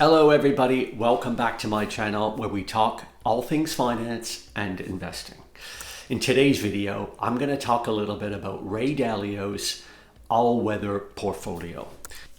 Hello everybody, welcome back to my channel where we talk all things finance and investing. In today's video, I'm going to talk a little bit about Ray Dalio's all-weather portfolio.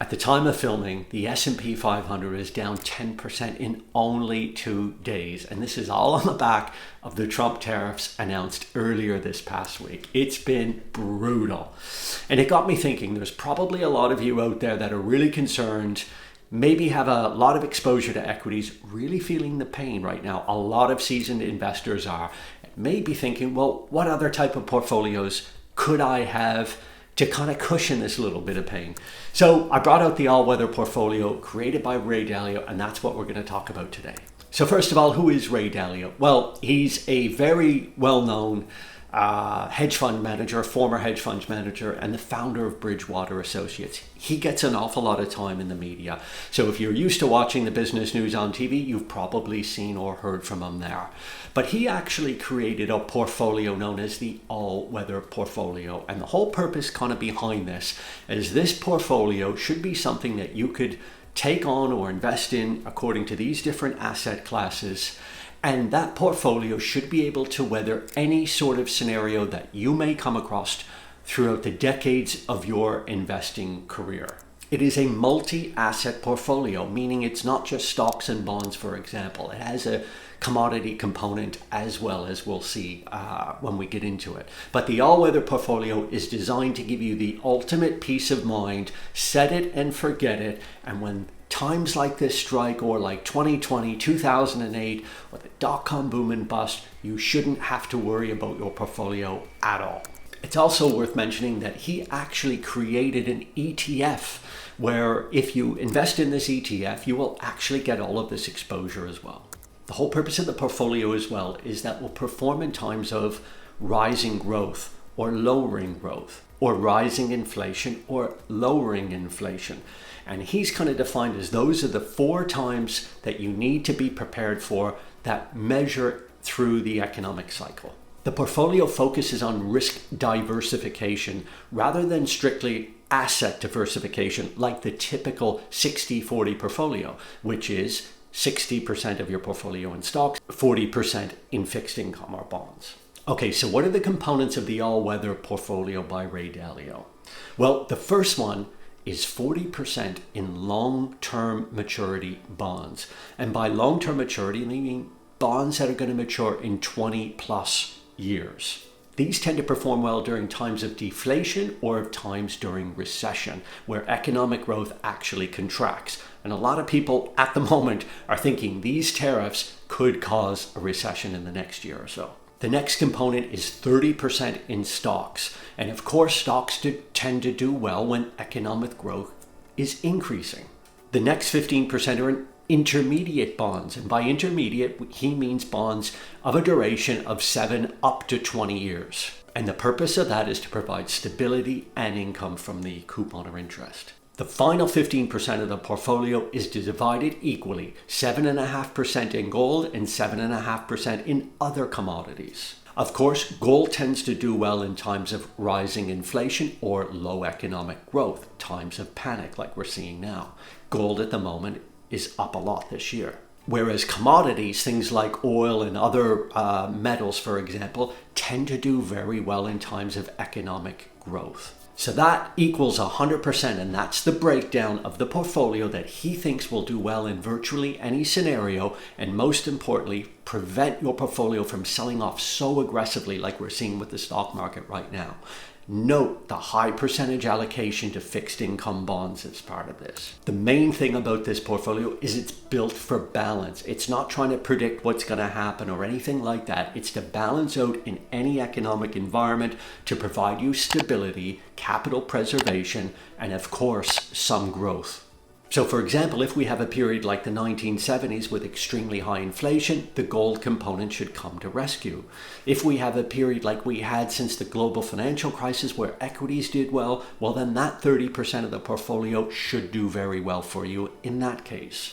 At the time of filming, the S&P 500 is down 10% in only 2 days. And this is all on the back of the Trump tariffs announced earlier this past week. It's been brutal. And it got me thinking, there's probably a lot of you out there that are really concerned, maybe have a lot of exposure to equities, really feeling the pain right now. A lot of seasoned investors are maybe thinking, well, what other type of portfolios could I have to kind of cushion this little bit of pain? So I brought out the all-weather portfolio created by Ray Dalio, and that's what we're going to talk about today. So first of all, who is Ray Dalio? Well, he's a very well-known hedge fund manager, former hedge fund manager, and the founder of Bridgewater Associates. He gets an awful lot of time in the media. So if you're used to watching the business news on TV, you've probably seen or heard from him there. But he actually created a portfolio known as the all-weather portfolio. And the whole purpose kind of behind this portfolio should be something that you could take on or invest in according to these different asset classes. And that portfolio should be able to weather any sort of scenario that you may come across throughout the decades of your investing career. It is a multi-asset portfolio, meaning it's not just stocks and bonds, for example. It has a commodity component as well, as we'll see when we get into it. But the all-weather portfolio is designed to give you the ultimate peace of mind, set it and forget it, and when times like this strike, or like 2020, 2008, or the dot-com boom and bust, you shouldn't have to worry about your portfolio at all. It's also worth mentioning that he actually created an ETF where if you invest in this ETF, you will actually get all of this exposure as well. The whole purpose of the portfolio as well is that will perform in times of rising growth or lowering growth, or rising inflation or lowering inflation. And he's kind of defined as those are the 4 times that you need to be prepared for that measure through the economic cycle. The portfolio focuses on risk diversification rather than strictly asset diversification like the typical 60-40 portfolio, which is 60% of your portfolio in stocks, 40% in fixed income or bonds. Okay, so what are the components of the all-weather portfolio by Ray Dalio? Well, the first one is 40% in long-term maturity bonds. And by long-term maturity, I mean bonds that are going to mature in 20 plus years. These tend to perform well during times of deflation or times during recession, where economic growth actually contracts. And a lot of people at the moment are thinking these tariffs could cause a recession in the next year or so. The next component is 30% in stocks. And of course, stocks tend to do well when economic growth is increasing. The next 15% are in intermediate bonds. And by intermediate, he means bonds of a duration of 7 up to 20 years. And the purpose of that is to provide stability and income from the coupon or interest. The final 15% of the portfolio is divided equally, 7.5% in gold and 7.5% in other commodities. Of course, gold tends to do well in times of rising inflation or low economic growth, times of panic like we're seeing now. Gold at the moment is up a lot this year. Whereas commodities, things like oil and other metals, for example, tend to do very well in times of economic growth. So that equals 100%, and that's the breakdown of the portfolio that he thinks will do well in virtually any scenario, and most importantly, prevent your portfolio from selling off so aggressively like we're seeing with the stock market right now. Note the high percentage allocation to fixed income bonds as part of this. The main thing about this portfolio is it's built for balance. It's not trying to predict what's going to happen or anything like that. It's to balance out in any economic environment to provide you stability, capital preservation, and of course, some growth. So for example, if we have a period like the 1970s with extremely high inflation, the gold component should come to rescue. If we have a period like we had since the global financial crisis where equities did well, well then that 30% of the portfolio should do very well for you in that case.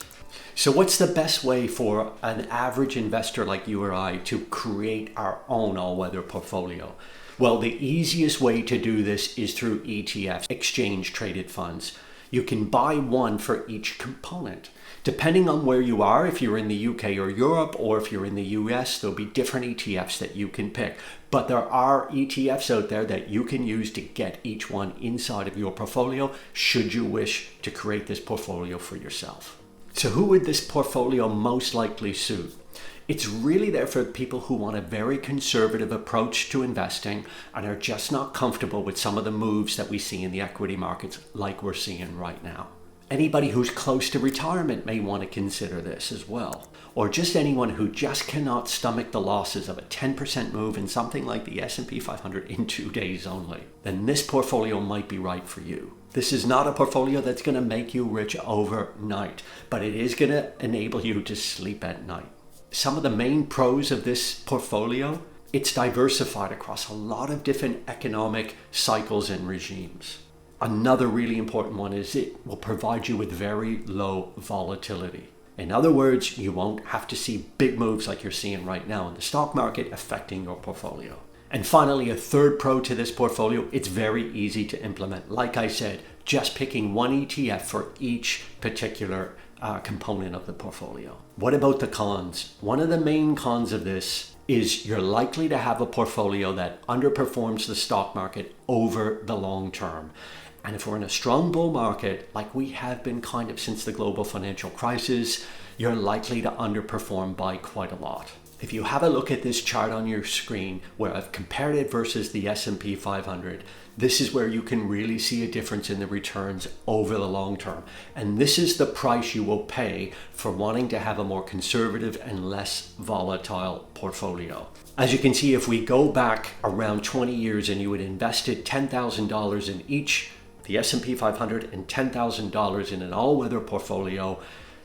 So what's the best way for an average investor like you or I to create our own all-weather portfolio? Well, the easiest way to do this is through ETFs, exchange traded funds. You can buy one for each component. Depending on where you are, if you're in the UK or Europe, or if you're in the US, there'll be different ETFs that you can pick. But there are ETFs out there that you can use to get each one inside of your portfolio, should you wish to create this portfolio for yourself. So who would this portfolio most likely suit? It's really there for people who want a very conservative approach to investing and are just not comfortable with some of the moves that we see in the equity markets like we're seeing right now. Anybody who's close to retirement may want to consider this as well. Or just anyone who just cannot stomach the losses of a 10% move in something like the S&P 500 in 2 days only. Then this portfolio might be right for you. This is not a portfolio that's going to make you rich overnight, but it is going to enable you to sleep at night. Some of the main pros of this portfolio: it's diversified across a lot of different economic cycles and regimes. Another really important one is it will provide you with very low volatility. In other words, you won't have to see big moves like you're seeing right now in the stock market affecting your portfolio. And finally, a third pro to this portfolio: it's very easy to implement. Like I said, just picking one ETF for each particular component of the portfolio. What about the cons? One of the main cons of this is you're likely to have a portfolio that underperforms the stock market over the long term. And if we're in a strong bull market, like we have been kind of since the global financial crisis, you're likely to underperform by quite a lot. If you have a look at this chart on your screen where I've compared it versus the S&P 500, this is where you can really see a difference in the returns over the long term. And this is the price you will pay for wanting to have a more conservative and less volatile portfolio. As you can see, if we go back around 20 years and you had invested $10,000 in each, the S&P 500 and $10,000 in an all-weather portfolio,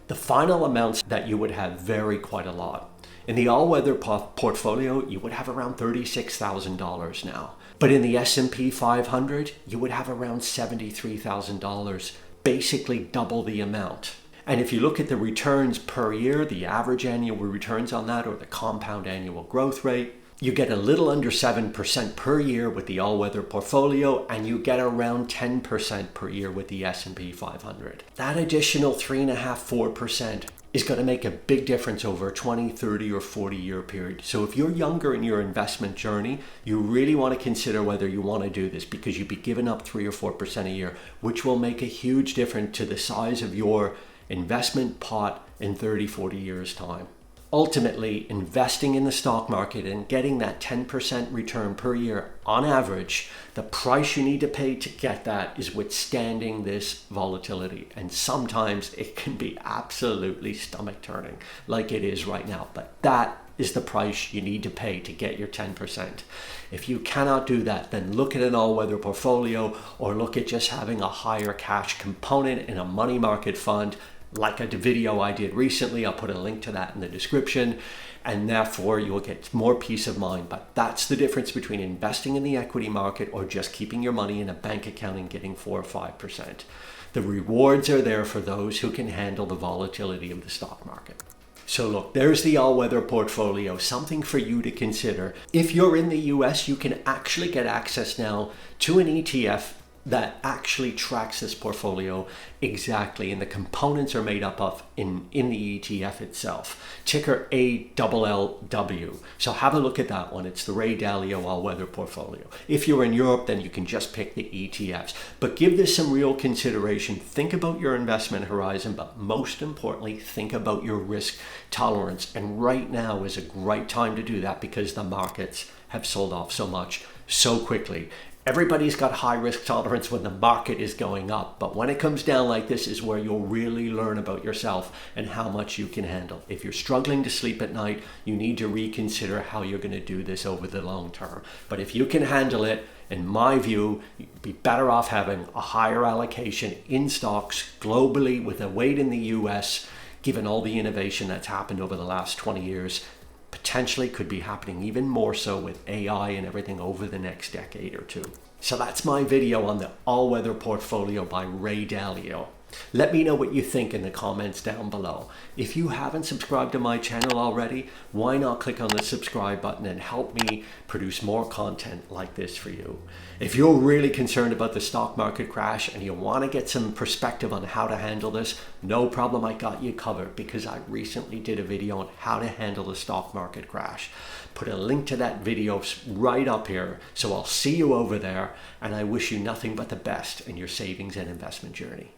the final amounts that you would have vary quite a lot. In the all-weather portfolio, you would have around $36,000 now. But in the S&P 500, you would have around $73,000, basically double the amount. And if you look at the returns per year, the average annual returns on that, or the compound annual growth rate, you get a little under 7% per year with the all-weather portfolio, and you get around 10% per year with the S&P 500. That additional 3.5–4% is going to make a big difference over a 20, 30, or 40-year period. So if you're younger in your investment journey, you really want to consider whether you want to do this, because you'd be giving up 3 or 4% a year, which will make a huge difference to the size of your investment pot in 30, 40 years' time. Ultimately, investing in the stock market and getting that 10% return per year on average, the price you need to pay to get that is withstanding this volatility. And sometimes it can be absolutely stomach turning like it is right now. But that is the price you need to pay to get your 10%. If you cannot do that, then look at an all-weather portfolio, or look at just having a higher cash component in a money market fund, like a video I did recently. I'll put a link to that in the description, and therefore you'll get more peace of mind. But that's the difference between investing in the equity market or just keeping your money in a bank account and getting 4 or 5%. The rewards are there for those who can handle the volatility of the stock market. So look, there's the all-weather portfolio, something for you to consider. If you're in the US, you can actually get access now to an ETF that actually tracks this portfolio exactly, and the components are made up of in the ETF itself. Ticker ALLW. So have a look at that one. It's the Ray Dalio all-weather portfolio. If you're in Europe, then you can just pick the ETFs. But give this some real consideration. Think about your investment horizon, but most importantly, think about your risk tolerance. And right now is a great time to do that, because the markets have sold off so much so quickly. Everybody's got high risk tolerance when the market is going up, but when it comes down like this is where you'll really learn about yourself and how much you can handle. If you're struggling to sleep at night, you need to reconsider how you're going to do this over the long term. But if you can handle it, in my view, you'd be better off having a higher allocation in stocks globally with a weight in the US, given all the innovation that's happened over the last 20 years. Potentially could be happening even more so with AI and everything over the next decade or two. So that's my video on the all-weather portfolio by Ray Dalio. Let me know what you think in the comments down below. If you haven't subscribed to my channel already, why not click on the subscribe button and help me produce more content like this for you? If you're really concerned about the stock market crash and you want to get some perspective on how to handle this, no problem, I got you covered, because I recently did a video on how to handle the stock market crash. Put a link to that video right up here, so I'll see you over there, and I wish you nothing but the best in your savings and investment journey.